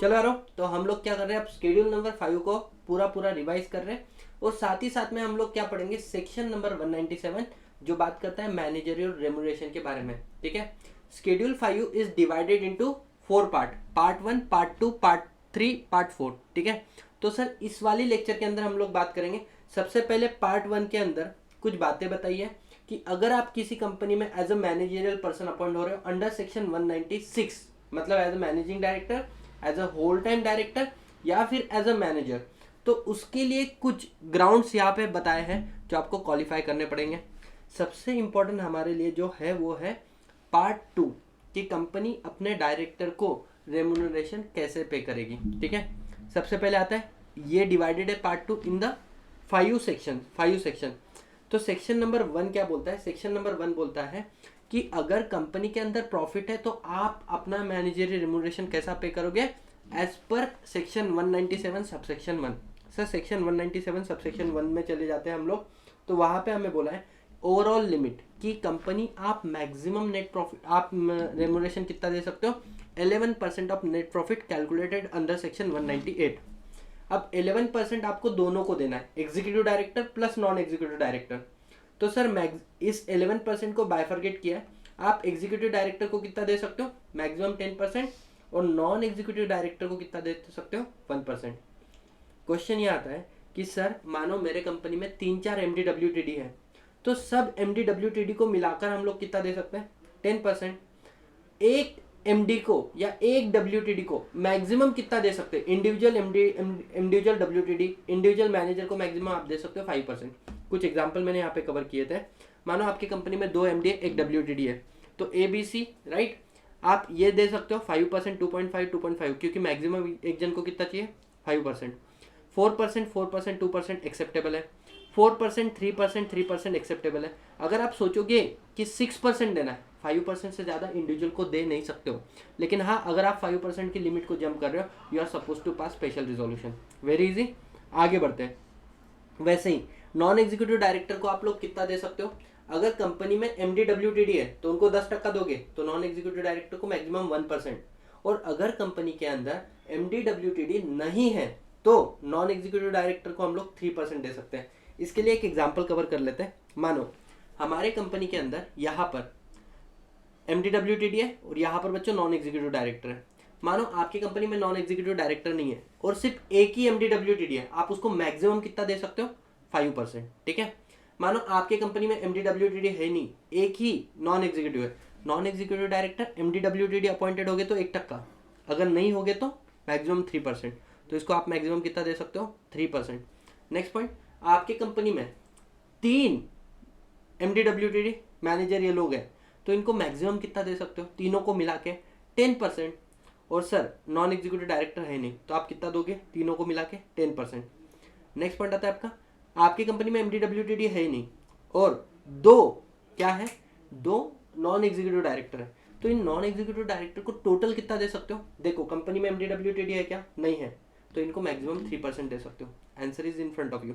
चलो यारो, तो हम लोग क्या कर रहे हैं, अब शेड्यूल नंबर 5 को पूरा पूरा रिवाइज कर रहे हैं और साथ ही साथ में हम लोग क्या पढ़ेंगे, सेक्शन नंबर 197 जो बात करता है मैनेजरियल रेम्यूनरेशन के बारे में। ठीक है, schedule 5 is divided into 4 part, part 1, part 2, part 3, part 4। ठीक है, तो सर इस वाली लेक्चर के अंदर हम लोग बात करेंगे। सबसे पहले पार्ट 1 के अंदर कुछ बातें बताइए कि अगर आप किसी कंपनी में as a managerial person appoint हो रहे हो अंडर सेक्शन 196, मतलब as a managing director, as a whole time director या फिर एज अ मैनेजर, तो उसके लिए कुछ ग्राउंड्स यहाँ पे बताए हैं जो आपको क्वालिफाई करने पड़ेंगे। सबसे इंपॉर्टेंट हमारे लिए जो है वो है पार्ट 2 कि कंपनी अपने डायरेक्टर को रेम्यूनरेशन कैसे पे करेगी। ठीक है, सबसे पहले आता है, ये डिवाइडेड है पार्ट 2 इन द 5 सेक्शन। तो सेक्शन नंबर 1 क्या बोलता है, सेक्शन नंबर 1 बोलता है कि अगर कंपनी के अंदर प्रॉफिट है तो आप अपना मैनेजरियल रेम्यूनरेशन कैसा पे करोगे, as per section 197 subsection 1। Sir section 197 subsection 1 में चले जाते हैं हम लोग, तो वहां पे हमें बोला है ओवरऑल लिमिट कि कंपनी आप मैक्सिमम नेट प्रॉफिट, आप रेम्यूनरेशन कितना दे सकते हो, 11% of net profit calculated under section 198। अब 11% आपको दोनों को देना है, executive director plus non executive director. तो सर इस 11% को बाइफरकेट किया है, आप एग्जीक्यूटिव डायरेक्टर को कितना दे सकते हो, मैक्सिमम 10%, और नॉन एग्जीक्यूटिव डायरेक्टर को कितना दे सकते हो, 1%। क्वेश्चन ये आता है कि सर मानो मेरे कंपनी में 3-4 MDWTD है, तो सब MDWTD को मिलाकर हम लोग कितना दे सकते हैं, 10%। एक MD को या एक WTD को मैक्सिमम कितना दे सकते हैं, इंडिविजुअल WTD, इंडिविजुअल मैनेजर को मैक्सिमम आप दे सकते हो 5%। कुछ एग्जांपल मैंने यहाँ पे कवर किए थे। मानो आपकी कंपनी में 2 MD है, एक WTD है, तो ABC राइट, आप ये दे सकते हो 5%, 2.5, 2.5, क्योंकि मैक्सिमम एक जन को कितना चाहिए, 5%। 4%, 4%, 2% एक्सेप्टेबल है, 4%, 3%, 3% एक्सेप्टेबल है। अगर आप सोचोगे कि 6% देना है, 5% से ज़्यादा इंडिविजुअल को दे नहीं सकते हो, लेकिन हाँ अगर आप 5% की लिमिट को जंप कर रहे हो, you are suppose to pass special resolution. Very easy, आगे बढ़ते हैं। वैसे ही नॉन एग्जीक्यूटिव डायरेक्टर को आप लोग कितना दे सकते हो, अगर कंपनी में MDWTD है तो उनको 10% दोगे, तो नॉन एग्जीक्यूटिव डायरेक्टर को मैक्सिमम 1%। और अगर कंपनी के अंदर MDWTD नहीं है तो नॉन एग्जीक्यूटिव डायरेक्टर को हम लोग 3% दे सकते हैं। इसके लिए एक एग्जाम्पल कवर कर लेते हैं। मानो हमारे कंपनी के अंदर यहाँ पर MDWTD है और यहाँ पर बच्चों नॉन एग्जीक्यूटिव डायरेक्टर है। मानो आपकी कंपनी में नॉन एग्जीक्यूटिव डायरेक्टर नहीं है और सिर्फ एक ही MDWTD है, आप उसको मैक्सिमम कितना दे सकते हो, 5%। ठीक है, मानो आपके कंपनी में MDWTD है नहीं, एक ही नॉन एग्जीक्यूटिव है, non executive director MDWTD appointed हो गए तो 1%, अगर नहीं हो गए तो मैक्सिमम 3%, तो इसको आप मैक्सिमम कितना दे सकते हो, 3%। नेक्स्ट पॉइंट, आपके कंपनी में 3 MDWTD मैनेजर ये लोग हैं, तो इनको मैक्सिमम कितना दे सकते हो, तीनों को मिला के 10%। और सर नॉन एग्जीक्यूटिव डायरेक्टर है नहीं, तो आप कितना दोगे, तीनों को मिला के 10%। नेक्स्ट पॉइंट आता है आपका, आपकी कंपनी में MDWTD है ही नहीं और 2 क्या है, 2 नॉन एग्जीक्यूटिव डायरेक्टर है, तो इन नॉन एग्जीक्यूटिव डायरेक्टर को टोटल कितना दे सकते हो, देखो कंपनी में MDWTD है क्या, नहीं है, तो इनको मैक्सिमम 3% दे सकते हो। Answer is in front of you.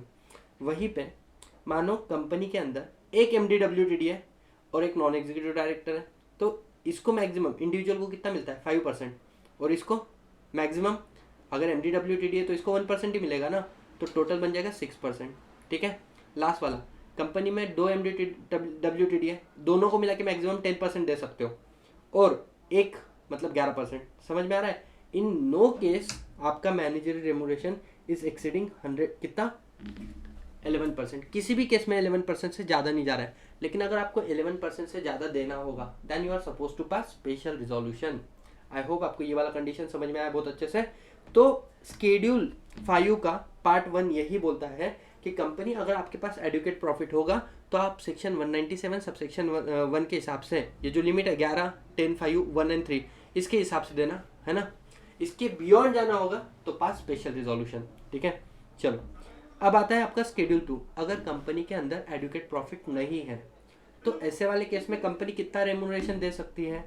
वहीं पे मानो कंपनी के अंदर एक MDWTD है और एक नॉन एग्जीक्यूटिव डायरेक्टर है, तो इसको मैक्सिमम इंडिविजुअल को कितना मिलता है, 5%, और इसको मैक्सिमम, अगर MDWTD है तो इसको 1% ही मिलेगा ना, तो टोटल बन जाएगा 6%। ठीक है, लास्ट वाला, कंपनी में 2 MDWTD है, दोनों को मिला के मैक्सिमम 10% दे सकते हो, और एक मतलब 11%। समझ में आ रहा है, इन नो केस आपका मैनेजरियल रेम्यूनरेशन इज एक्सीडिंग 100 कितना, 11%। किसी भी केस में 11% से ज़्यादा नहीं जा रहा है, लेकिन अगर आपको 11% से ज़्यादा देना होगा then you are suppose to pass special resolution. I hope आपको ये वाला कंडीशन समझ में आया बहुत अच्छे से। तो स्केड्यूल 5 का पार्ट 1 यही बोलता है कि कंपनी अगर आपके पास एडुकेट प्रॉफिट होगा तो आप सेक्शन 197 सबसेक्शन 1 के हिसाब से, ये जो लिमिट है 11, 10, 5, 1 एंड 3, इसके हिसाब से देना है ना। इसके बियॉन्ड जाना होगा तो पास स्पेशल रिजोल्यूशन। ठीक है, चलो अब आता है आपका शेड्यूल 2। अगर कंपनी के अंदर एडुकेट प्रॉफिट नहीं है तो ऐसे वाले केस में कंपनी कितना रेम्यूनरेशन दे सकती है,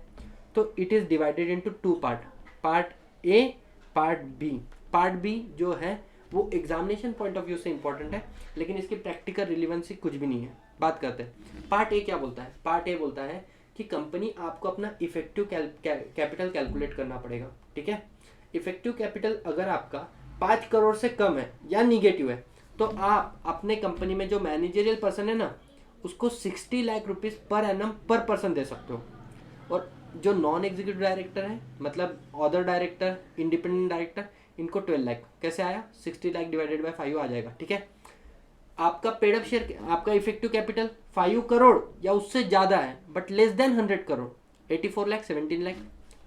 तो it is divided into 2 part, part A, part B. Part B जो है वो एग्जामिनेशन पॉइंट ऑफ व्यू से इंपॉर्टेंट है, लेकिन इसकी प्रैक्टिकल रिलेवेंसी कुछ भी नहीं है। बात करते हैं पार्ट ए क्या बोलता है। पार्ट ए बोलता है कि कंपनी आपको अपना इफेक्टिव कैपिटल कैलकुलेट करना पड़ेगा। ठीक है, इफेक्टिव कैपिटल अगर आपका 5 करोड़ से कम है या निगेटिव है तो आप अपने कंपनी में जो मैनेजरियल पर्सन है ना उसको 60 लाख रुपीस पर एनम पर पर्सन दे सकते हो। और जो नॉन एग्जीक्यूटिव डायरेक्टर है मतलब अदर डायरेक्टर, इंडिपेंडेंट डायरेक्टर, इनको 12 लाख। कैसे आया? 60 लाख डिवाइडेड बाय 5 आ जाएगा। ठीक है, आपका पेड अप शेयर, आपका इफेक्टिव कैपिटल 5 करोड़ या उससे ज़्यादा है but less than 100 crore, 84 lakh, 17 lakh.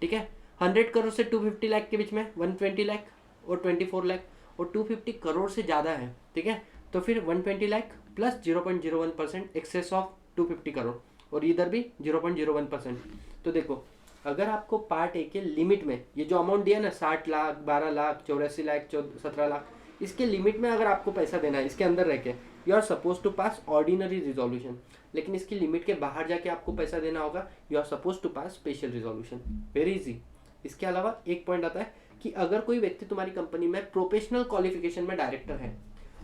ठीक है, 100 करोड़ से 250 लाख के बीच में 120 लाख और 24 लाख, और 250 करोड़ से ज़्यादा है, ठीक है, तो फिर 120 lakh plus 0.01% excess of 250 crore, और इधर भी 0.01%। तो देखो अगर आपको पार्ट ए के लिमिट में ये जो अमाउंट दिया ना 60 लाख, 12 लाख, 84 लाख, 17 लाख, इसके लिमिट में अगर आपको पैसा देना है, इसके अंदर रह के you are suppose to pass ordinary resolution. लेकिन इसकी लिमिट के बाहर जाके आपको पैसा देना होगा, you are suppose to pass special resolution. Very easy. इसके अलावा एक पॉइंट आता है कि अगर कोई व्यक्ति तुम्हारी कंपनी में प्रोफेशनल क्वालिफिकेशन में डायरेक्टर है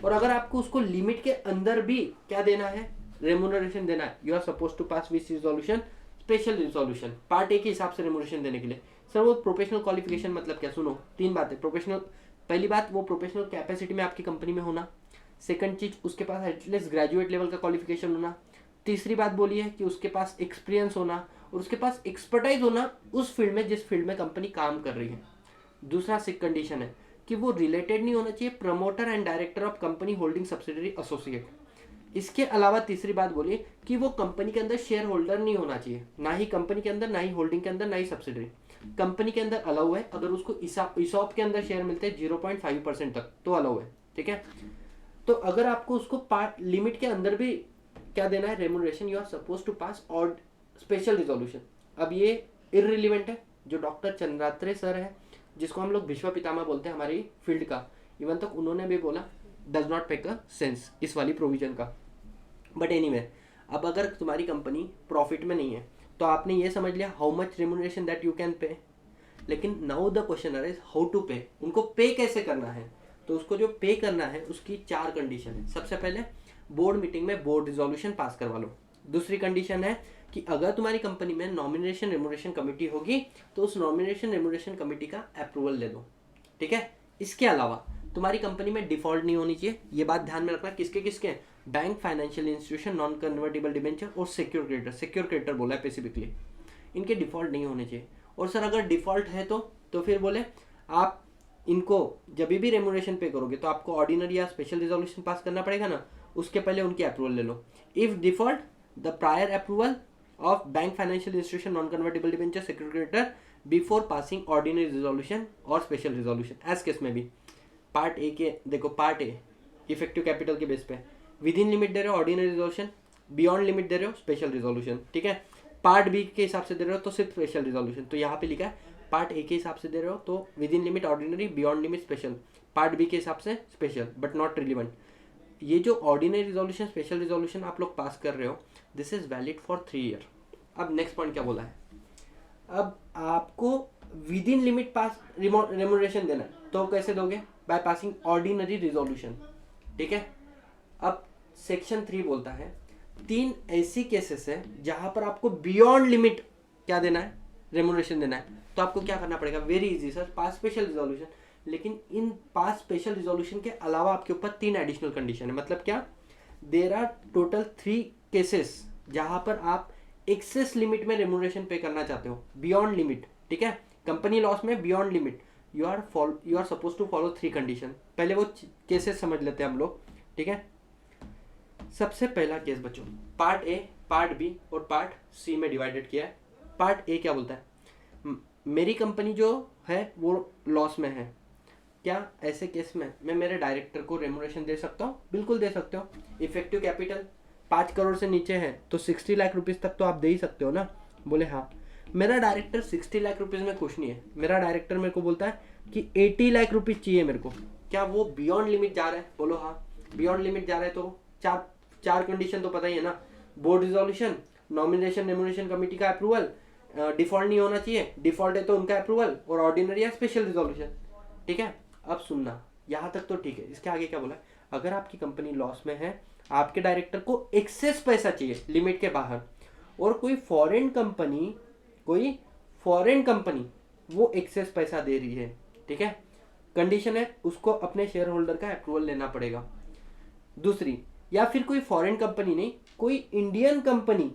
और अगर आपको उसको लिमिट के अंदर भी क्या देना है, रेम्यूनरेशन देना है, you are suppose to pass which resolution, special resolution. Part A के हिसाब से रेम्यूनरेशन देने के लिए सर वो प्रोफेशनल क्वालिफिकेशन मतलब क्या? सुनो, 3 बातें। प्रोफेशनल, पहली बात वो प्रोफेशनल कैपेसिटी में आपकी कंपनी में होना। सेकंड चीज उसके पास एटलीस्ट ग्रेजुएट लेवल का क्वालिफिकेशन होना। तीसरी बात बोली है कि उसके पास एक्सपीरियंस होना और उसके पास एक्सपर्टाइज होना उस फील्ड में जिस फील्ड में कंपनी काम कर रही है। दूसरा कंडीशन है कि वो रिलेटेड नहीं होना चाहिए promoter and director of company holding subsidiary associate. इसके अलावा तीसरी बात बोली कि वो कंपनी के अंदर शेयर होल्डर नहीं होना चाहिए, ना ही कंपनी के अंदर, ना ही होल्डिंग के अंदर, ना ही सब्सिडरी। कंपनी के अंदर अलाउ है, अगर उसको ईसॉप के अंदर शेयर मिलते हैं 0.5% तक तो अलाउ है। ठीक है, तो अगर आपको उसको पार्ट लिमिट के अंदर भी क्या देना है, remuneration, you are suppose to pass और स्पेशल रिजोल्यूशन। अब ये इररिलेवेंट है, जो डॉक्टर चंद्रात्रे सर है जिसको हम लोग भीष्म पितामह बोलते हैं हमारी फील्ड का, इवन तक उन्होंने भी बोला does not make a sense इस वाली प्रोविजन का। बट एनीवे, अब अगर तुम्हारी कंपनी प्रॉफिट में नहीं है तो आपने ये समझ लिया how much remuneration that you can pay, लेकिन now the question is how to pay. उनको पे कैसे करना है? तो उसको जो पे करना है उसकी 4 कंडीशन है। सबसे पहले बोर्ड मीटिंग में बोर्ड रिजोल्यूशन पास करवा लो। दूसरी कंडीशन है कि अगर तुम्हारी कंपनी में नॉमिनेशन रेम्यूनरेशन कमेटी होगी तो उस नॉमिनेशन रेम्यूनरेशन कमेटी का अप्रूवल ले दो। ठीक है, इसके अलावा तुम्हारी कंपनी में डिफॉल्ट नहीं होनी चाहिए। ये बात ध्यान में रखना, किसके किसके? Bank, financial institution, non convertible debenture और सिक्योर क्रेडिटर। सिक्योर क्रेडिटर बोला है स्पेसिफिकली, इनके डिफॉल्ट नहीं होने चाहिए। और सर अगर डिफॉल्ट है तो फिर बोले आप इनको जब भी रेम्यूनरेशन पे करोगे तो आपको ऑर्डिनरी या स्पेशल रिजोल्यूशन पास करना पड़ेगा ना, उसके पहले उनकी अप्रूवल ले लो। If default the prior approval of bank, financial institution, non convertible debenture, secure creditor before passing ordinary resolution और स्पेशल रिजोल्यूशन। एज केस में भी पार्ट ए के देखो, पार्ट ए इफेक्टिव कैपिटल के बेस पे विद इन लिमिट दे रहे हो ऑर्डिनरी रिजोल्यूशन, बियॉन्ड लिमिट दे रहे हो स्पेशल रिजोल्यूशन। ठीक है, पार्ट बी के हिसाब से दे रहे हो तो सिर्फ स्पेशल रिजोल्यूशन। तो यहाँ पे लिखा है पार्ट ए के हिसाब से दे रहे हो तो within limit ordinary, beyond limit special, part B के हिसाब से स्पेशल बट नॉट रिलीवेंट। ये जो ऑर्डिनरी रिजोल्यूशन, स्पेशल रिजोल्यूशन आप लोग पास कर रहे हो, this is valid for 3 year. अब नेक्स्ट पॉइंट क्या बोला है, अब आपको with in limit pass remuneration देना है, तो कैसे दोगे? By passing ordinary resolution. ठीक है, अब सेक्शन 3 बोलता है 3 ऐसी केसेस है जहां पर आपको बियॉन्ड लिमिट क्या देना है, रेम्यूनरेशन देना है। तो आपको क्या करना पड़ेगा? वेरी इजी सर, पास स्पेशल रिजोल्यूशन। लेकिन इन पास स्पेशल रिजोल्यूशन के अलावा आपके ऊपर 3 एडिशनल कंडीशन है। मतलब क्या? देर आर टोटल 3 केसेस जहां पर आप एक्सेस लिमिट में रेम्यूनरेशन पे करना चाहते हो, बियॉन्ड लिमिट। ठीक है, कंपनी लॉस में beyond limit you are suppose to follow 3 condition. पहले वो केसेस समझ लेते हैं हम लोग। ठीक है, सबसे पहला केस बच्चों, पार्ट ए, पार्ट बी और पार्ट सी में डिवाइडेड किया है। पार्ट ए क्या बोलता है? मेरी कंपनी जो है वो लॉस में है, क्या ऐसे केस में मैं मेरे डायरेक्टर को रेम्यूनरेशन दे सकता हूँ? बिल्कुल दे सकते हो। इफेक्टिव कैपिटल 5 करोड़ से नीचे है तो 60 लाख रुपीस तक तो आप दे ही सकते हो ना। बोले हाँ। मेरा डायरेक्टर 60 लाख रुपीस में खुश नहीं है, मेरा डायरेक्टर मेरे को बोलता है कि 80 लाख रुपीस चाहिए मेरे को, क्या वो बियॉन्ड लिमिट जा रहा है? बोलो हाँ, बियॉन्ड लिमिट जा रहा है। तो चार कंडीशन तो पता ही है ना, board resolution, nomination remuneration committee का अप्रूवल, डिफॉल्ट नहीं होना चाहिए, डिफॉल्ट है तो उनका अप्रूवल, और ऑर्डिनरी या स्पेशल रिजोल्यूशन। ठीक है, अब सुनना, यहाँ तक तो ठीक है। इसके आगे क्या बोला? अगर आपकी कंपनी लॉस में है, आपके डायरेक्टर को एक्सेस पैसा चाहिए लिमिट के बाहर, और कोई फॉरेन कंपनी वो एक्सेस पैसा दे रही है, ठीक है, कंडीशन है उसको अपने शेयर होल्डर का अप्रूवल लेना पड़ेगा। दूसरी, या फिर कोई फॉरेन कंपनी नहीं, कोई इंडियन कंपनी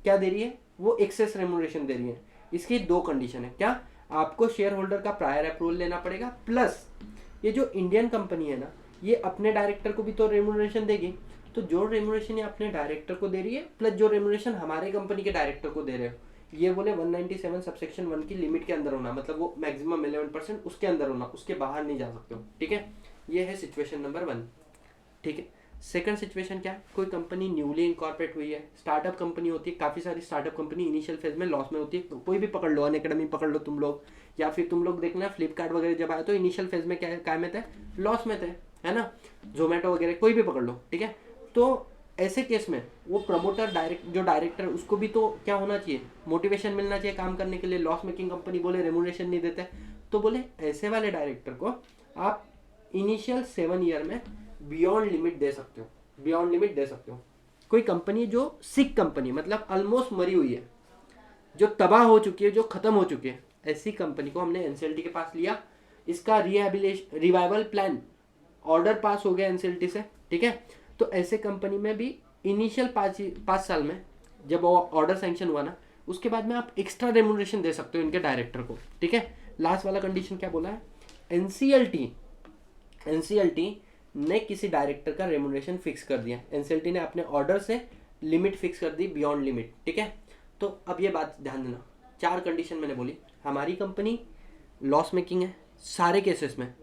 क्या दे रही है, वो एक्सेस रेम्यूनरेशन दे रही है। इसकी दो कंडीशन है, क्या, आपको शेयर होल्डर का प्रायर अप्रूवल लेना पड़ेगा, प्लस ये जो इंडियन कंपनी है ना, ये अपने डायरेक्टर को भी तो रेम्यूनरेशन देगी। तो जो रेम्यूनरेशन ये अपने डायरेक्टर को दे रही है प्लस जो रेम्यूनरेशन हमारे कंपनी के डायरेक्टर को दे रहे हो, ये बोले 197 सबसेक्शन 1 की लिमिट के अंदर होना, मतलब वो मैक्सिमम 11% उसके अंदर होना, उसके बाहर नहीं जा सकते हो। ठीक है, ये है सिचुएशन नंबर 1। ठीक है, सेकंड सिचुएशन क्या है, कोई कंपनी न्यूली इनकॉर्पोरेट हुई है, स्टार्टअप कंपनी होती है, काफ़ी सारी स्टार्टअप कंपनी इनिशियल फेज में लॉस में होती है। तो कोई भी पकड़ लो, अनअकैडमी पकड़ लो तुम लोग, या फिर तुम लोग देखना फ्लिपकार्ट वगैरह जब आए तो इनिशियल फेज में क्या में थे, लॉस में थे, है ना, जोमेटो वगैरह कोई भी पकड़ लो। ठीक है, तो ऐसे केस में वो प्रमोटर जो डायरेक्टर उसको भी तो क्या होना चाहिए, मोटिवेशन मिलना चाहिए काम करने के लिए। लॉस मेकिंग कंपनी बोले रेम्यूनरेशन नहीं देते, तो बोले ऐसे वाले डायरेक्टर को आप इनिशियल 7 ईयर में बियॉन्ड लिमिट दे सकते हो, बियॉन्ड लिमिट दे सकते हो। कोई कंपनी जो सिक कंपनी, मतलब ऑलमोस्ट मरी हुई है, जो तबाह हो चुकी है, जो खत्म हो चुकी है, ऐसी कंपनी को हमने एनसीएलटी के पास लिया, इसका रिवाइवल प्लान ऑर्डर पास हो गया एनसीएलटी से। ठीक है, तो ऐसे कंपनी में भी इनिशियल 5 साल में जब ऑर्डर सैंक्शन हुआ ना, उसके बाद में आप एक्स्ट्रा रेम्यूनरेशन दे सकते हो इनके डायरेक्टर को। ठीक है, लास्ट वाला कंडीशन क्या बोला है, एनसीएलटी ने किसी डायरेक्टर का रेम्यूनरेशन फिक्स कर दिया, एनसीएलटी ने अपने ऑर्डर से लिमिट फिक्स कर दी, बियॉन्ड लिमिट। ठीक है, तो अब ये बात ध्यान देना, 4 कंडीशन मैंने बोली। हमारी कंपनी लॉस मेकिंग है सारे केसेस में,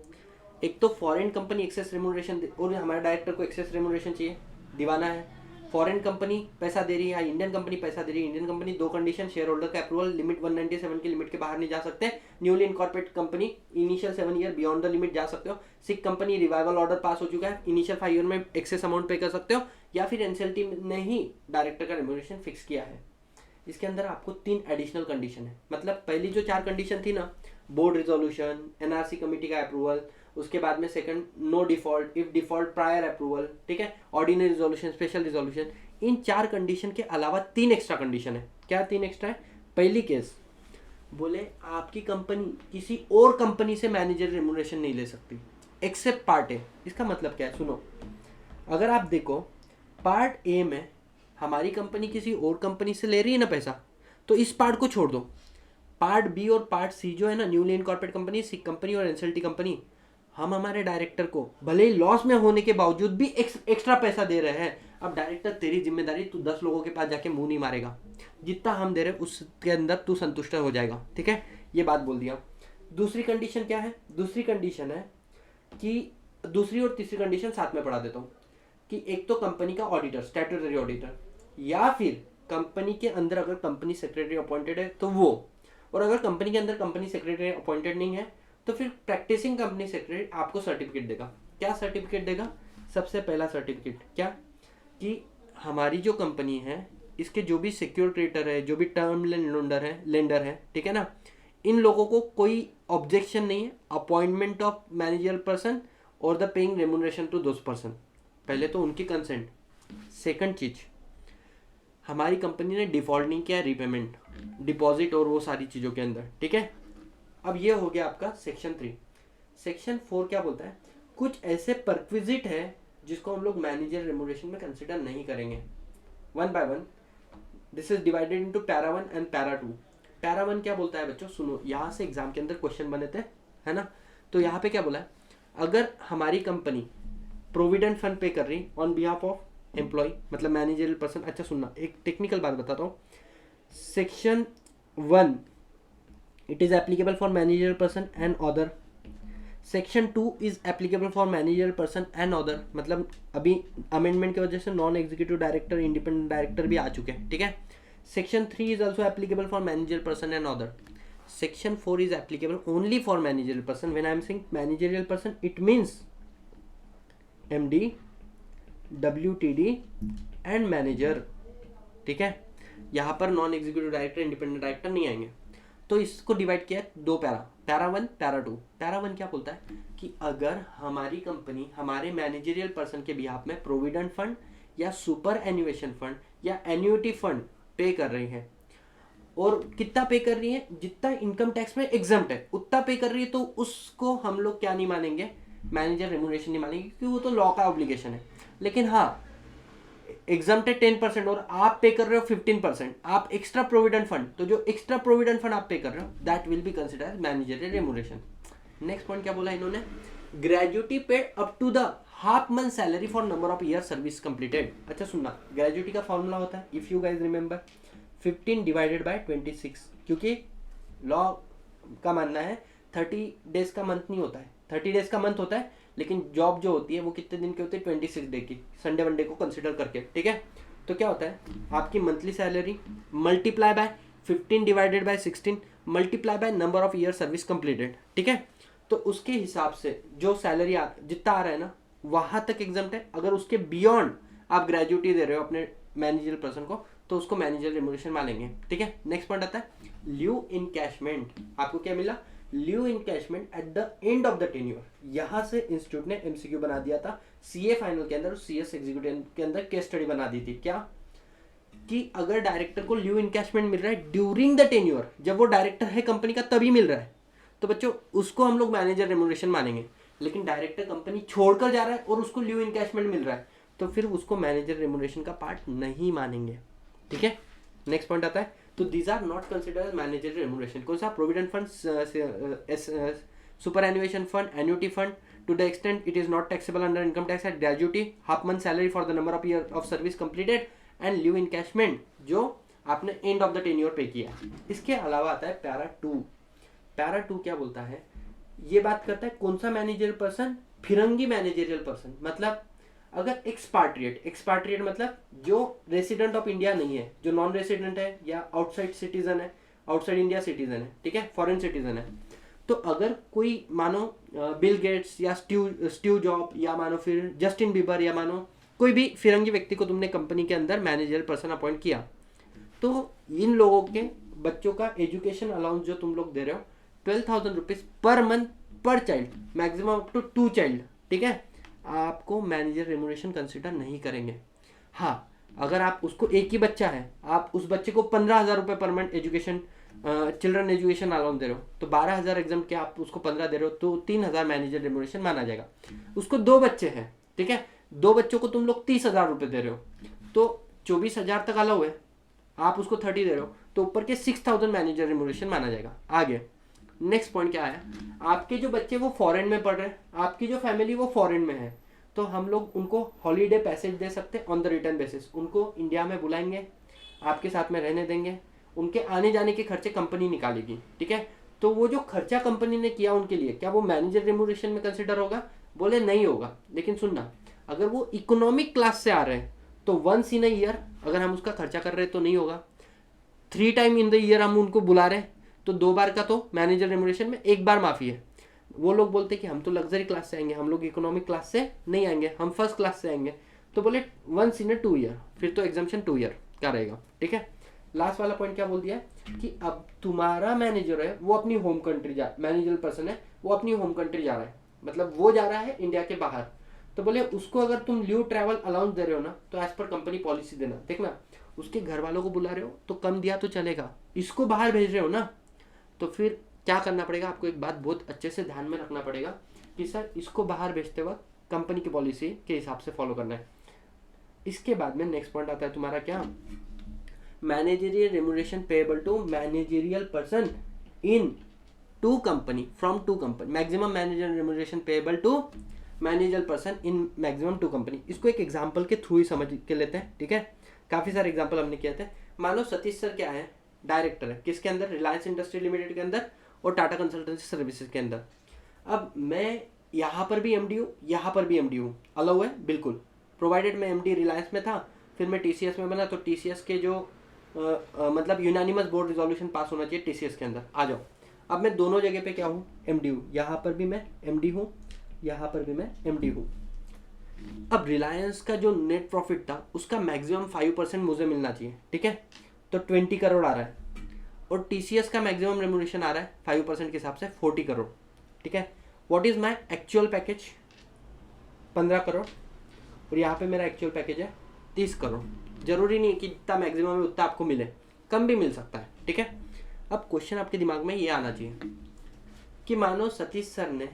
एक तो फॉरेन कंपनी एक्सेस रेम्यूनरेशन और हमारे डायरेक्टर को एक्सेस रेम्यूनरेशन चाहिए, दीवाना है। फॉरेन कंपनी पैसा दे रही है या इंडियन कंपनी पैसा दे रही है, इंडियन कंपनी, दो कंडीशन, शेयर होल्डर का अप्रूवल, लिमिट 197 की लिमिट के बाहर नहीं जा सकते। Newly incorporate company initial 7 year beyond the limit जा सकते हो। सिक कंपनी रिवाइवल ऑर्डर पास हो चुका है, इनिशियल 5 ईयर में एक्सेस अमाउंट पे कर सकते हो, या फिर एनसीएलटी ने ही डायरेक्टर का रेम्यूनरेशन फिक्स किया है। इसके अंदर आपको 3 एडिशनल कंडीशन है, मतलब पहली जो 4 कंडीशन थी ना, बोर्ड रिजोल्यूशन, एनआरसी कमेटी का अप्रूवल, उसके बाद में second no default, if default prior approval, ठीक है, ऑर्डिनरी रिजोल्यूशन, स्पेशल रिजोल्यूशन, इन 4 कंडीशन के अलावा 3 एक्स्ट्रा कंडीशन है। क्या 3 एक्स्ट्रा है, पहली केस बोले आपकी कंपनी किसी और कंपनी से मैनेजर रेम्यूनरेशन नहीं ले सकती एक्सेप्ट पार्ट ए। इसका मतलब क्या है, सुनो, अगर आप देखो पार्ट ए में हमारी कंपनी किसी और कंपनी से ले रही है ना पैसा, तो इस पार्ट को छोड़ दो। पार्ट बी और पार्ट सी जो है ना, न्यूली इनकॉर्पोरेट कंपनी, सिक कंपनी और एनसीएलटी कंपनी, हम हमारे डायरेक्टर को भले ही लॉस में होने के बावजूद भी एक्स्ट्रा पैसा दे रहे हैं। अब डायरेक्टर तेरी जिम्मेदारी, तू 10 लोगों के पास जाके मुंह नहीं मारेगा, जितना हम दे रहे उसके अंदर तू संतुष्ट हो जाएगा। ठीक है, ये बात बोल दिया। दूसरी कंडीशन क्या है, दूसरी कंडीशन है कि दूसरी और तीसरी कंडीशन साथ में पढ़ा देता हूँ, कि एक तो कंपनी का ऑडिटर, स्टैट्यूटरी ऑडिटर, या फिर कंपनी के अंदर अगर कंपनी सेक्रेटरी अपॉइंटेड है तो वो, और अगर कंपनी के अंदर कंपनी सेक्रेटरी अपॉइंटेड नहीं है तो फिर प्रैक्टिसिंग कंपनी सेक्रेटरी आपको सर्टिफिकेट देगा। क्या सर्टिफिकेट देगा, सबसे पहला सर्टिफिकेट क्या, कि हमारी जो कंपनी है इसके जो भी सिक्योर क्रेडिटर है, जो भी टर्म लेंडर है, ठीक है ना, इन लोगों को कोई ऑब्जेक्शन नहीं है अपॉइंटमेंट ऑफ मैनेजर पर्सन और the paying remuneration to those person. पहले तो उनकी कंसेंट। सेकंड चीज, हमारी कंपनी ने डिफॉल्ट नहीं किया रीपेमेंट, डिपॉजिट और वो सारी चीज़ों के अंदर। ठीक है, अब ये हो गया आपका सेक्शन 3। सेक्शन 4 क्या बोलता है, कुछ ऐसे परक्विजिट है जिसको हम लोग मैनेजर रेम्यूनरेशन में कंसिडर नहीं करेंगे। 1 by 1 this is divided into para 1 and para 2। Para 1 क्या बोलता है बच्चों, सुनो, यहाँ से एग्जाम के अंदर क्वेश्चन बने थे, है ना, तो यहाँ पे क्या बोला है, अगर हमारी कंपनी प्रोविडेंट फंड पे कर रही ऑन बिहाफ ऑफ एम्प्लॉय, मतलब मैनेजरियल पर्सन। अच्छा सुनना, एक टेक्निकल बात बताता हूँ। Section 1 it is applicable for managerial person and other. Section 2 is applicable for managerial person and other, मतलब अभी अमेंडमेंट की वजह से non executive director, independent director भी आ चुके हैं। ठीक है, section 3 is also applicable for managerial person and other. Section 4 is applicable only for managerial person. When I am saying managerial person, it means MD, WTD and manager. ठीक है, यहाँ पर non executive director, independent director नहीं आएंगे। तो इसको divide किया 2 para 1, para 2। Para 1 क्या बोलता है कि अगर हमारी कंपनी हमारे मैनेजरियल पर्सन के बिहाफ में प्रोविडेंट फंड या सुपर एन्युएशन फंड या एन्युटी फंड पे कर रही है, और कितना पे कर रही है, जितना इनकम टैक्स में एग्जम्प्ट है उतना पे कर रही है, तो उसको हम लोग क्या नहीं मानेंगे, मैनेजर रेम्यूनरेशन नहीं मानेंगे, क्योंकि वो तो लॉ का ऑब्लिगेशन है। लेकिन हाँ, एग्जम्प्ट है 10% और आप पे कर रहे हो 15%, आप एक्स्ट्रा प्रोविडेंट फंड, तो जो एक्स्ट्रा प्रोविडेंट फंड आप पे कर रहे हो that will be consider managerial remuneration. Next point क्या बोला इन्होंने, gratuity paid up to the half month salary for number of year service completed. अच्छा सुनना, ग्रेजुटी का फॉर्मूला होता है, if you guys remember, 15 divided by 26, क्योंकि लॉ का मानना है 30 डेज का मंथ नहीं होता है, 30 डेज का मंथ होता है, लेकिन जॉब जो होती है वो कितने दिन की होती है, 26 डे की, संडे वनडे को कंसिडर करके, ठीक है। तो क्या होता है, आपकी monthly salary multiply by 15 divided bye 16 multiply by number of year service completed, ठीक है। तो उसके हिसाब से जो सैलरी जितना आ रहा है ना वहां तक एग्जम्प्ट है। अगर उसके बियॉन्ड आप ग्रेजुटी दे रहे हो अपने मैनेजरियल पर्सन को, तो उसको मैनेजर रेम्यूनरेशन मानेंगे, ठीक है। नेक्स्ट पॉइंट आता है लीव इनकैशमेंट। आपको क्या मिला, leave encashment at the end of the tenure. यहां से इंस्टीट्यूट ने एमसीक्यू बना दिया था सीए फाइनल के अंदर और सीएस एग्जीक्यूटिव के अंदर केस स्टडी बना दी थी, क्या कि अगर डायरेक्टर को लीव इनकैशमेंट मिल रहा है ड्यूरिंग द टेन्योर, जब वो डायरेक्टर है कंपनी का तभी मिल रहा है, तो बच्चों उसको हम लोग मैनेजर रेम्यूनरेशन मानेंगे। लेकिन डायरेक्टर कंपनी छोड़कर जा रहा है और उसको लीव इनकैशमेंट मिल रहा है, तो फिर उसको मैनेजर रेम्यूनरेशन का पार्ट नहीं मानेंगे, ठीक है। नेक्स्ट पॉइंट आता है, तो these are not considered manager remuneration. कौन सा, provident fund, superannuation fund, annuity fund, to the extent it is not taxable under income tax at gratuity, half month salary for the number of year of service completed and leave encashment जो आपने end of the tenure पे किया। इसके अलावा आता है para 2। Para 2 क्या बोलता है, ये बात करता है कौन सा मैनेजरियल पर्सन, फिरंगी मैनेजरियल पर्सन, मतलब अगर एक्सपाट्रिएट मतलब जो रेसिडेंट ऑफ इंडिया नहीं है, जो नॉन रेसिडेंट है या आउटसाइड सिटीजन है, आउटसाइड इंडिया सिटीजन है, ठीक है, फॉरेन सिटीजन है। तो अगर कोई मानो बिल गेट्स या स्टीव जॉब या मानो फिर जस्टिन बीबर या मानो कोई भी फिरंगी व्यक्ति को तुमने कंपनी के अंदर मैनेजरियल पर्सन अपॉइंट किया, तो इन लोगों के बच्चों का एजुकेशन अलाउंस जो तुम लोग दे रहे हो 12,000 rupees per month per child, maximum up to 2 child, ठीक है, आपको मैनेजर रेम्यूनरेशन कंसिडर नहीं करेंगे। हाँ, अगर आप उसको एक ही बच्चा है, आप उस बच्चे को 15,000 रुपये पर month education children education allowance दे रहे हो, तो 12,000 एग्जाम के आप उसको 15 दे रहे हो, तो 3,000 मैनेजर रेम्यूनरेशन माना जाएगा। उसको 2 बच्चे हैं, ठीक है, 2 बच्चों को तुम लोग 30,000 रुपये दे रहे हो, तो 24,000 तक अलाउ है, आप उसको 30 दे रहे हो, तो ऊपर के 6,000 मैनेजर रेम्यूनरेशन माना जाएगा। आगे नेक्स्ट पॉइंट क्या है, आपके जो बच्चे वो फॉरेन में पढ़ रहे हैं, आपकी जो फैमिली वो फॉरेन में है, तो हम लोग उनको हॉलीडे पैसेज दे सकते हैं ऑन द रिटर्न बेसिस। उनको इंडिया में बुलाएंगे, आपके साथ में रहने देंगे, उनके आने जाने के खर्चे कंपनी निकालेगी, ठीक है। तो वो जो खर्चा कंपनी ने किया उनके लिए, क्या वो मैनेजर रेम्यूनरेशन में कंसिडर होगा, बोले नहीं होगा। लेकिन सुनना, अगर वो इकोनॉमिक क्लास से आ रहे हैं तो वंस इन अ ईयर अगर हम उसका खर्चा कर रहे हैं तो नहीं होगा। 3 टाइम इन द ईयर हम उनको बुला रहे हैं तो 2 बार का तो मैनेजर रेम्यूनरेशन में 1 बार माफी है। वो लोग बोलते हैं कि हम तो लग्जरी क्लास से आएंगे, हम लोग इकोनॉमिक क्लास से नहीं आएंगे, हम फर्स्ट क्लास से आएंगे, तो बोले वंस इन अ 2 ईयर, फिर तो एग्जाम्पशन 2 ईयर का रहेगा, ठीक है। लास्ट वाला पॉइंट क्या बोल दिया कि अब तुम्हारा मैनेजर है वो अपनी होम कंट्री मैनेजर पर्सन है वो अपनी होम कंट्री जा रहा है, मतलब वो जा रहा है इंडिया के बाहर, तो बोले उसको अगर तुम लीव ट्रैवल अलाउंस दे रहे हो ना, तो एज पर कंपनी पॉलिसी देना। देखना, उसके घर वालों को बुला रहे हो तो कम दिया तो चलेगा, इसको बाहर भेज रहे हो ना, तो फिर क्या करना पड़ेगा आपको, एक बात बहुत अच्छे से ध्यान में रखना पड़ेगा कि सर इसको बाहर भेजते वक्त कंपनी की पॉलिसी के हिसाब से फॉलो करना है। इसके बाद में नेक्स्ट पॉइंट आता है तुम्हारा क्या, managerial remuneration payable to managerial person in 2 company from 2 company, maximum manager remuneration payable to manager person in maximum 2 company. इसको एक एग्जांपल के थ्रू ही समझ के लेते हैं, ठीक है। काफी सारे एग्जांपल हमने किए थे। मानो सतीश सर क्या है, डायरेक्टर है किसके अंदर, रिलायंस इंडस्ट्री लिमिटेड के अंदर और टाटा कंसल्टेंसी सर्विसेज के अंदर। अब मैं यहाँ पर भी एमडी हूँ, यहाँ पर भी एमडी हूँ, अलाउ है बिल्कुल, प्रोवाइडेड मैं एमडी रिलायंस में था, फिर मैं टीसीएस में बना, तो टीसीएस के जो मतलब यूनानिमस बोर्ड रिजोल्यूशन पास होना चाहिए टीसीएस के अंदर, आ जाओ। अब मैं दोनों जगह पे क्या हूँ, एमडी हूँ, यहाँ पर भी मैं एमडी हूँ, यहाँ पर भी मैं एमडी हूँ। अब रिलायंस का जो नेट प्रॉफिट था उसका मैक्सिमम 5% मुझे मिलना चाहिए, ठीक है, तो 20 करोड़ आ रहा है, और टीसीएस का मैक्सिमम रेम्यूनरेशन आ रहा है 5% के हिसाब से 40 करोड़, ठीक है। What is my actual package 15 crore, और यहाँ पे मेरा एक्चुअल पैकेज है 30 करोड़। जरूरी नहीं है कि जितना मैक्सिमम है उतना आपको मिले, कम भी मिल सकता है, ठीक है। अब क्वेश्चन आपके दिमाग में ये आना चाहिए कि मानो सतीश सर ने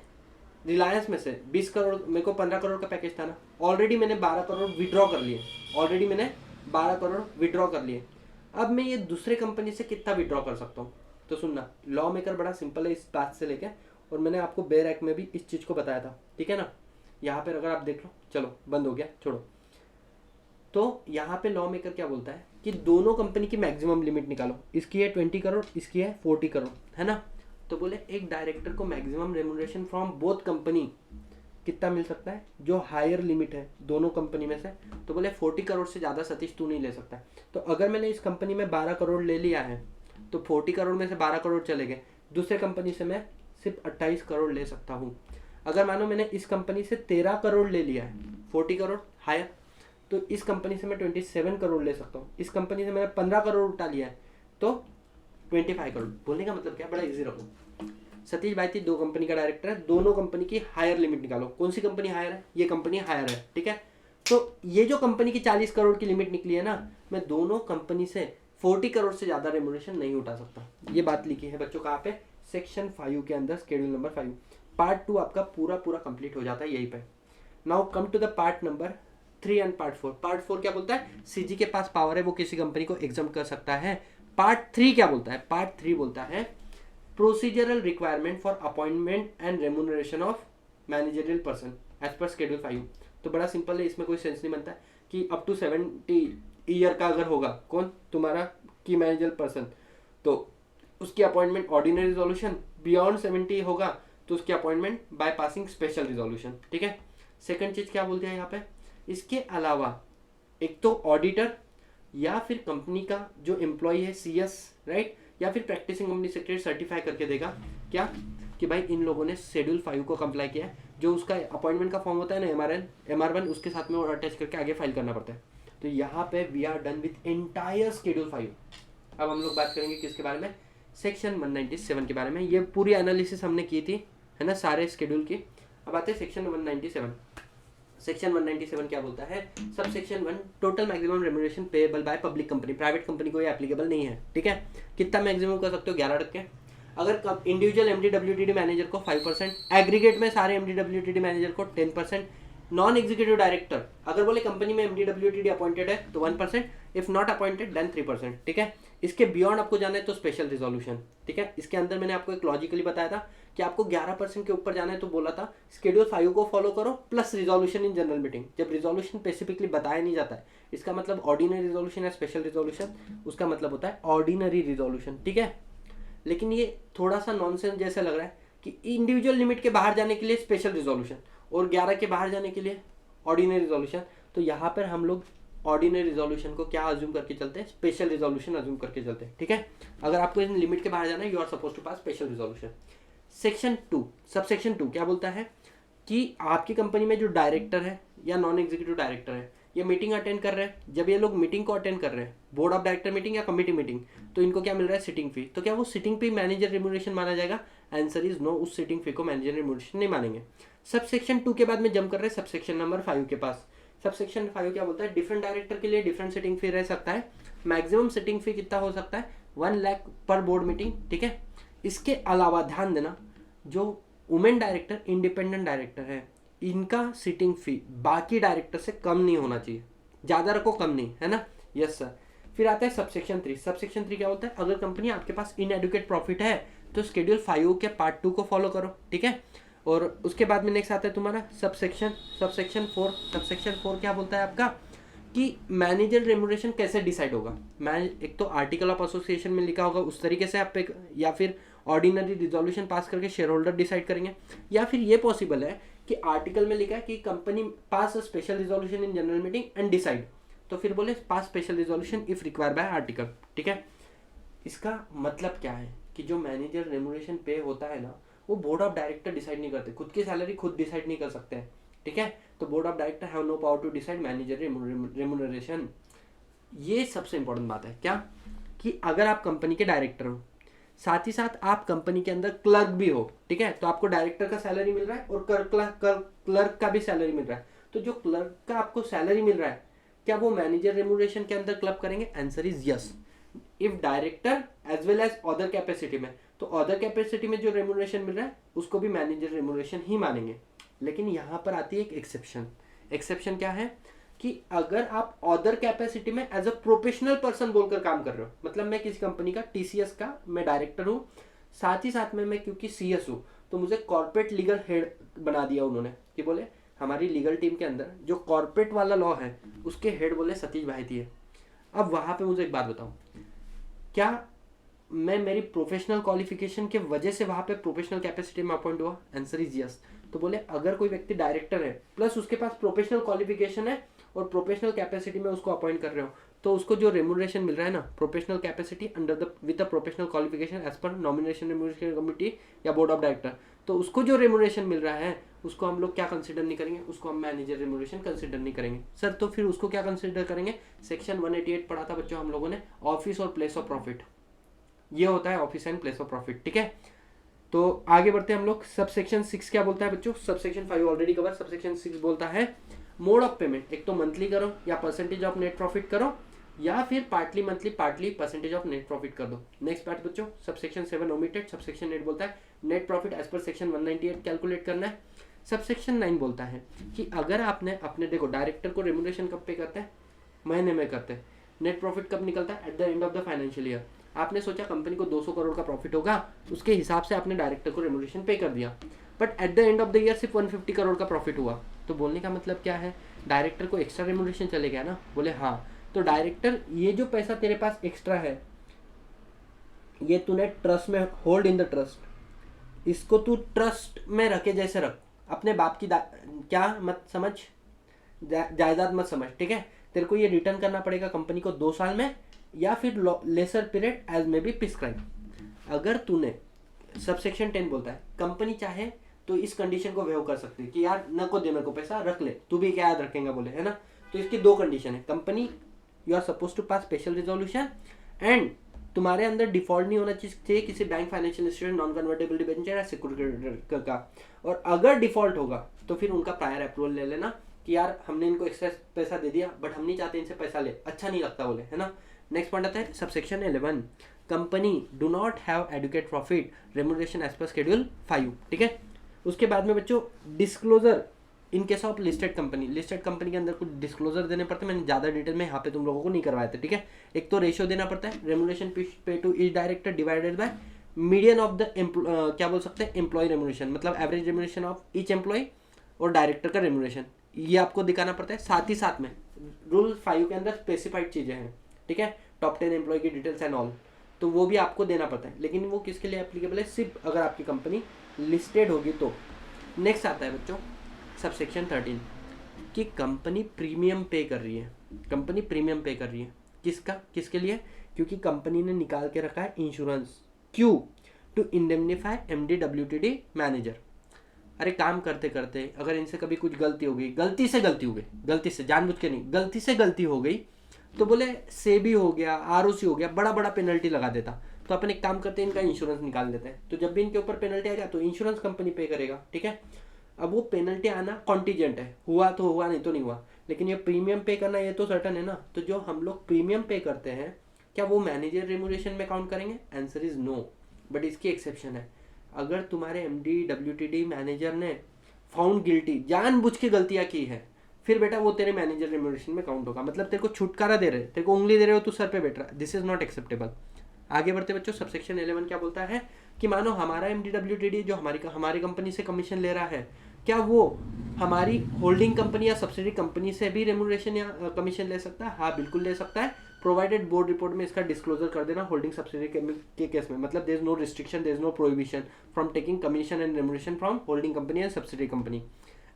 रिलायंस में से 20 करोड़, मेरे को 15 करोड़ का पैकेज था ना, ऑलरेडी मैंने 12 करोड़ विड्रॉ कर लिए, ऑलरेडी मैंने 12 करोड़ विड्रॉ कर लिए। अब मैं ये दूसरे कंपनी से कितना विड्रॉ कर सकता हूँ? तो सुनना, लॉ मेकर बड़ा सिंपल है इस बात से लेके, और मैंने आपको बेयर एक्ट में भी इस चीज़ को बताया था, ठीक है ना। यहाँ पर अगर आप देख लो, चलो बंद हो गया, छोड़ो। तो यहाँ पे लॉ मेकर क्या बोलता है कि दोनों कंपनी की मैक्सिमम लिमिट निकालो, इसकी है 20 करोड़, इसकी है 40 करोड़, है ना। तो बोले एक डायरेक्टर को maximum remuneration from both company कितना मिल सकता है, जो हायर लिमिट है दोनों कंपनी में से। तो बोले 40 करोड़ से ज़्यादा सतीश तू नहीं ले सकता। तो अगर मैंने इस कंपनी में 12 करोड़ ले लिया है तो 40 करोड़ में से 12 करोड़ चले गए, दूसरे कंपनी से मैं सिर्फ 28 करोड़ ले सकता हूँ। अगर मानो मैंने इस कंपनी से 13 करोड़ ले लिया है, 40 करोड़ हायर, तो इस कंपनी से मैं 27 करोड़ ले सकता हूँ। इस कंपनी से मैंने 15 करोड़ उठा लिया है तो 25 करोड़। बोलने का मतलब क्या, बड़ा इजी रखो। सतीश भाई थी दो कंपनी का डायरेक्टर है, दोनों कंपनी की हायर लिमिट निकालो। कौन सी कंपनी हायर है? ये कंपनी हायर है, ठीक है। तो ये जो कंपनी की 40 करोड़ की लिमिट निकली है ना, मैं दोनों कंपनी से 40 करोड़ से ज़्यादा रेमुनरेशन नहीं उठा सकता। ये बात लिखी है बच्चों कहाँ पे? सेक्शन 5 के अंदर, शेड्यूल नंबर 5। पार्ट 2 आपका पूरा कंप्लीट हो जाता है यहीं पे। Now come to the part number 3 and part 4। Part 4 क्या बोलता है? सीजी के पास पावर है, वो किसी कंपनी को एग्जाम कर सकता है। पार्ट 3 क्या बोलता है? पार्ट 3 बोलता है procedural requirement for appointment and remuneration of managerial person as per schedule 5। तो बड़ा सिंपल है, इसमें कोई सेंस नहीं बनता कि अप टू 70 ईयर का अगर होगा कौन तुम्हारा की मैनेजर पर्सन, तो उसकी अपॉइंटमेंट ऑर्डिनरी रिजोल्यूशन, बियॉन्ड 70 होगा तो उसकी appointment by passing special resolution, ठीक है। सेकंड चीज क्या बोलते हैं यहाँ पे? इसके अलावा एक तो ऑडिटर या फिर कंपनी का जो एम्प्लॉय है CS, राइट, या फिर प्रैक्टिसिंग कंपनी सेक्रेटरी सर्टिफाई करके देगा क्या कि भाई इन लोगों ने शेड्यूल 5 को कंप्लाई किया है। जो उसका अपॉइंटमेंट का फॉर्म होता है ना, MR1, उसके साथ में और अटैच करके आगे फाइल करना पड़ता है। तो यहाँ पे we are done with entire schedule 5। अब हम लोग बात करेंगे किसके बारे में? सेक्शन 197 के बारे में। ये पूरी एनालिसिस हमने की थी, है ना, सारे शेड्यूल की। अब आते हैं सेक्शन 197। सेक्शन 197 क्या बोलता है? Sub section 1, total maximum remuneration payable by public company. Private company को ये एप्लीकेबल नहीं है, ठीक है। कितना मैक्सिमम कर सकते हो? 11 टक्के। अगर इंडिविजुअल MD/WTD मैनेजर को 5%, एग्रीगेट में सारे MD/WTD मैनेजर को 10%, नॉन एग्जीक्यूटिव डायरेक्टर अगर बोले कंपनी में MD/WTD अपॉइंटेड है तो 1%, इफ नॉट अपॉइंटेड देन 3%, ठीक है। इसके बियॉन्ड आपको जाना है तो स्पेशल रिजोल्यूशन, ठीक है। इसके अंदर मैंने आपको एक लॉजिकली बताया था कि आपको 11% के ऊपर जाना है तो बोला था शेड्यूल 5 को फॉलो करो plus resolution in general meeting. जब रिजोल्यूशन स्पेसिफिकली बताया नहीं जाता है, इसका मतलब ऑर्डिनरी रिजोल्यूशन या स्पेशल रिजोल्यूशन, उसका मतलब होता है ऑर्डिनरी रिजोल्यूशन, ठीक है। लेकिन ये थोड़ा सा नॉनसेंस जैसा लग रहा है कि इंडिविजुअल लिमिट के बाहर जाने के लिए स्पेशल रिजोल्यूशन और 11 के बाहर जाने के लिए ऑर्डिनरी रिजोल्यूशन। तो यहाँ पर हम लोग ऑर्डिनरी रिजोल्यूशन को क्या अज्यूम करके चलते हैं? स्पेशल रिजोल्यूशन अज्यूम करके चलते हैं, ठीक है। अगर आपको इन लिमिट के बाहर जाना है, you are suppose to pass special resolution. Section 2, sub section 2 क्या बोलता है कि आपकी कंपनी में जो डायरेक्टर है या नॉन एग्जीक्यूटिव डायरेक्टर है, ये मीटिंग अटेंड कर रहे हैं। जब ये लोग मीटिंग को अटेंड कर रहे हैं, बोर्ड ऑफ डायरेक्टर मीटिंग या कमेटी मीटिंग, तो इनको क्या मिल रहा है? सिटिंग फी। तो क्या वो सिटिंग फी मैनेजर रिम्यूनरेशन माना जाएगा? आंसर इज नो, उस सिटिंग फी को मैनेजर रिम्यूनरेशन नहीं मानेंगे। सब सेक्शन 2 के बाद में जंप कर रहे हैं सब सेक्शन नंबर 5 के पास। सब सेक्शन 5 क्या बोलता है? डिफरेंट डायरेक्टर के लिए डिफरेंट सिटिंग फी रह सकता है। मैक्सिमम सिटिंग फी कितना हो सकता है? 1 लाख पर बोर्ड मीटिंग, ठीक है। इसके अलावा ध्यान देना, जो वुमेन डायरेक्टर इंडिपेंडेंट डायरेक्टर है, इनका सिटिंग फी बाकी डायरेक्टर से कम नहीं होना चाहिए। ज़्यादा रखो, कम नहीं, है ना। Yes sir. फिर आता है सबसेक्शन 3। सबसेक्शन 3 क्या होता है? अगर कंपनी आपके पास इनएडुकेट प्रॉफिट है तो शेड्यूल 5 के पार्ट 2 को फॉलो करो, ठीक है। और उसके बाद में नेक्स्ट आता है तुम्हारा सबसेक्शन 4। सबसेक्शन 4 क्या बोलता है आपका कि मैनेजर रेमुनरेशन कैसे डिसाइड होगा। एक तो आर्टिकल ऑफ एसोसिएशन में लिखा होगा उस तरीके से आप पे, या फिर ऑर्डिनरी रिजोल्यूशन पास करके शेयर होल्डर डिसाइड करेंगे, या फिर ये पॉसिबल है कि आर्टिकल में लिखा है कि company pass special resolution in general meeting and decide, तो फिर बोले pass special resolution if required by article, ठीक है। इसका मतलब क्या है कि जो मैनेजर रेमुनरेशन पे होता है ना, वो बोर्ड ऑफ डायरेक्टर डिसाइड नहीं करते, खुद की सैलरी खुद डिसाइड नहीं कर सकते हैं, ठीक है। तो board of director have no power to decide manager remuneration. ये सबसे इंपॉर्टेंट बात है क्या, कि अगर आप कंपनी के डायरेक्टर हो, साथ ही साथ आप कंपनी के अंदर क्लर्क भी हो, ठीक है, तो आपको डायरेक्टर का सैलरी मिल रहा है और क्लर्क का भी सैलरी मिल रहा है। तो जो क्लर्क का आपको सैलरी मिल रहा है, क्या वो मैनेजर रेमुनरेशन के अंदर क्लब करेंगे? Answer is yes. If director as well as other capacity में, तो अदर कैपेसिटी में जो रेम्यूनरेशन मिल रहा है उसको भी मैनेजर रेम्यूनरेशन ही मानेंगे। लेकिन यहाँ पर आती है एक एक्सेप्शन। एक्सेप्शन क्या है कि अगर आप अदर कैपेसिटी में एज अ प्रोफेशनल पर्सन बोलकर काम कर रहे हो, मतलब मैं किसी कंपनी का टीसीएस का मैं डायरेक्टर हूँ, साथ ही साथ में मैं क्योंकि सीएस हूँ तो मुझे कॉर्पोरेट लीगल हेड बना दिया उन्होंने कि बोले हमारी लीगल टीम के अंदर जो कॉर्पोरेट वाला लॉ है उसके हेड बोले सतीश भाई है। अब वहां पे मुझे एक बात बताओ, क्या मैं मेरी प्रोफेशनल क्वालिफिकेशन के वजह से वहां पे प्रोफेशनल कैपेसिटी में अपॉइंट हुआ? Answer is yes. तो बोले अगर कोई व्यक्ति डायरेक्टर है प्लस उसके पास प्रोफेशनल क्वालिफिकेशन है और प्रोफेशनल कैपेसिटी में उसको अपॉइंट कर रहे हो, तो उसको जो रेम्यूनरेशन मिल रहा है ना, professional capacity under the with the professional qualification as per nomination remuneration committee या बोर्ड ऑफ डायरेक्टर, तो उसको जो रेम्यूनरेशन मिल रहा है उसको हम लोग क्या कंसिडर नहीं करेंगे, उसको हम मैनेजर रेम्यूनरेशन कंसिडर नहीं करेंगे। सर तो फिर उसको क्या कंसिडर करेंगे? सेक्शन 188 पढ़ा था बच्चों हम लोगों ने, ऑफिस और प्लेस ऑफ प्रॉफिट। ये होता है office and place of profit, ठीक है। तो आगे बढ़ते हैं हम लोग। सब सेक्शन 6 क्या बोलता है बच्चों? Sub section 5 already cover, sub section 6 बोलता है मोड ऑफ पेमेंट, एक तो मंथली करो या परसेंटेज ऑफ नेट प्रॉफिट करो, या फिर partly monthly partly percentage of net profit कर दो। नेक्स्ट पार्ट बच्चों sub section 7 omitted, sub section 8 बोलता है net profit as per section 198 calculate करना है। सब सेक्शन 9 बोलता है कि अगर आपने अपने, देखो डायरेक्टर को रेम्यूनरेशन कब पे करते हैं? महीने में करते हैं। नेट प्रॉफिट कब निकलता है? At the end of the financial year. आपने सोचा कंपनी को 200 करोड़ का प्रॉफिट होगा, उसके हिसाब से आपने डायरेक्टर को रेम्यूनरेशन पे कर दिया, but at the end of the year सिर्फ 150 करोड़ का प्रॉफिट हुआ। तो बोलने का मतलब क्या है? डायरेक्टर को एक्स्ट्रा रेम्यूनरेशन चले गया ना? बोले हाँ। तो डायरेक्टर ये जो पैसा तेरे पास एक्स्ट्रा है ये तूने ट्रस्ट में होल्ड इन द ट्रस्ट, इसको तू ट्रस्ट में रखे जैसे रख, अपने बाप की क्या मत समझ, जायदाद मत समझ, ठीक है। तेरे को ये रिटर्न करना पड़ेगा कंपनी को 2 साल में या फिर lesser period as may be prescribe. अगर तूने, सब सेक्शन 10 बोलता है कंपनी चाहे तो इस कंडीशन को वेव कर सकती है कि यार न को दे मेरे को पैसा, रख ले, तू भी क्या याद रखेगा बोले, है ना। तो इसकी 2 कंडीशन है, company you are suppose to pass special resolution and तुम्हारे अंदर डिफॉल्ट नहीं होना चाहिए किसी bank, financial institute, non convertible debenture या सिक्योरिटी का, और अगर डिफॉल्ट होगा तो फिर उनका प्रायर अप्रूवल ले लेना कि यार हमने इनको एक्स्ट्रा पैसा दे दिया बट हम नहीं चाहते इनसे पैसा ले, अच्छा नहीं लगता बोले, है ना। नेक्स्ट पॉइंट आता है subsection 11, company do not have adequate profit remuneration as per schedule 5, ठीक है। उसके बाद में बच्चों disclosure in case of listed company, listed company के अंदर कुछ डिस्क्लोजर देने पड़ते हैं, मैंने ज़्यादा डिटेल में यहाँ पे तुम लोगों को नहीं करवाया था, ठीक है। एक तो रेशियो देना पड़ता है, remuneration pay to each director divided by median of the क्या बोल सकते हैं, एम्प्लॉय रेम्यूनरेशन, मतलब average remuneration of each employ और डायरेक्टर का रेम्यूनरेशन, ये आपको दिखाना पड़ता है। साथ ही साथ में रूल 5 के अंदर स्पेसिफाइड चीज़ें हैं, ठीक है, टॉप 10 एम्प्लॉय की डिटेल्स एंड ऑल, तो वो भी आपको देना पड़ता है, लेकिन वो किसके लिए एप्लीकेबल है? सिर्फ अगर आपकी कंपनी लिस्टेड होगी तो। नेक्स्ट आता है बच्चों सब सेक्शन 13 कि कंपनी प्रीमियम पे कर रही है, कंपनी प्रीमियम पे कर रही है किसका, किसके लिए? क्योंकि कंपनी ने निकाल के रखा है इंश्योरेंस, क्यों? To indemnify MD WTD manager. अरे काम करते करते अगर इनसे कभी कुछ गलती हो गई, गलती से जानबूझ के नहीं, गलती से गलती हो गई, तो बोले सेबी हो गया, आरओसी हो गया, बड़ा बड़ा पेनल्टी लगा देता, तो अपन एक काम करते हैं इनका इंश्योरेंस निकाल देते हैं, तो जब भी इनके ऊपर पेनल्टी आएगा तो इंश्योरेंस कंपनी पे करेगा, ठीक है। अब वो पेनल्टी आना कॉन्टीजेंट है, हुआ तो हुआ, नहीं तो नहीं हुआ, लेकिन ये प्रीमियम पे करना ये तो सर्टन है ना। तो जो हम लोग प्रीमियम पे करते हैं क्या वो मैनेजर रेम्यूनरेशन में काउंट करेंगे? आंसर इज नो, बट इसकी एक्सेप्शन है। अगर तुम्हारे एमडी डब्ल्यूटीडी मैनेजर ने फाउंड गिल्टी, जानबूझ के गलतियां की है, फिर बेटा वो तेरे मैनेजर रेम्यूनरेशन में काउंट होगा, मतलब तेरे को छुटकारा दे रहे, तेरे को उंगली दे रहे हो, तू सर पे बैठ रहा, दिस इज नॉट एक्सेप्टेबल। आगे बढ़ते बच्चों सबसेक्शन 11 क्या बोलता है कि मानो हमारा एमडीडब्ल्यूटीडी जो हमारी कंपनी से कमीशन ले रहा है, क्या वो हमारी होल्डिंग कंपनी या सब्सिडी कंपनी से भी रेम्यूनरेशन या कमीशन ले सकता है? हाँ बिल्कुल ले सकता है, प्रोवाइडेड बोर्ड रिपोर्ट में इसका डिस्क्लोजर कर देना होल्डिंग सब्सिडी के केस में, मतलब there is no restriction, there is no prohibition from taking commission and remuneration from holding company and subsidy company,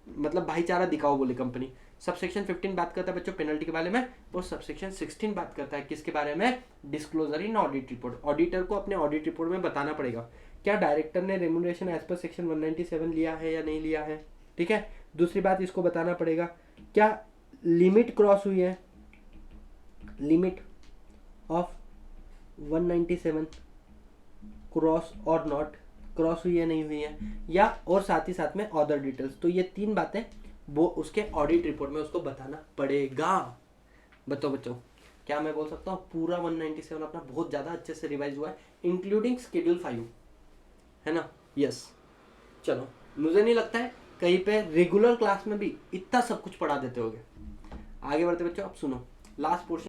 मतलब भाईचारा दिखाओ बोले कंपनी। सबसेक्शन 15 बात करता है बच्चों पेनल्टी के बारे में, और सबसेक्शन 16 बात करता है किसके बारे में? डिस्क्लोजर इन ऑडिट रिपोर्ट। ऑडिटर को अपने ऑडिट रिपोर्ट में बताना पड़ेगा क्या डायरेक्टर ने रेम्यूनरेशन एज पर सेक्शन 197 लिया है या नहीं लिया है, ठीक है। दूसरी बात इसको बताना पड़ेगा क्या लिमिट क्रॉस हुई है, लिमिट ऑफ 197 क्रॉस और नॉट, क्रॉस हुई है नहीं हुई है, या और साथ ही साथ में अदर डिटेल्स। तो ये 3 बातें वो उसके ऑडिट रिपोर्ट में उसको बताना पड़ेगा। बताओ बच्चों क्या मैं बोल सकता हूँ, पूरा 197 अपना बहुत ज़्यादा अच्छे से रिवाइज हुआ है, इंक्लूडिंग शेड्यूल 5, है ना। यस, चलो, मुझे नहीं लगता है कहीं पे रेगुलर क्लास में भी इतना सब कुछ पढ़ा देते होगे। आगे बढ़ते बच्चों, अब सुनो लास्ट पोर्शन।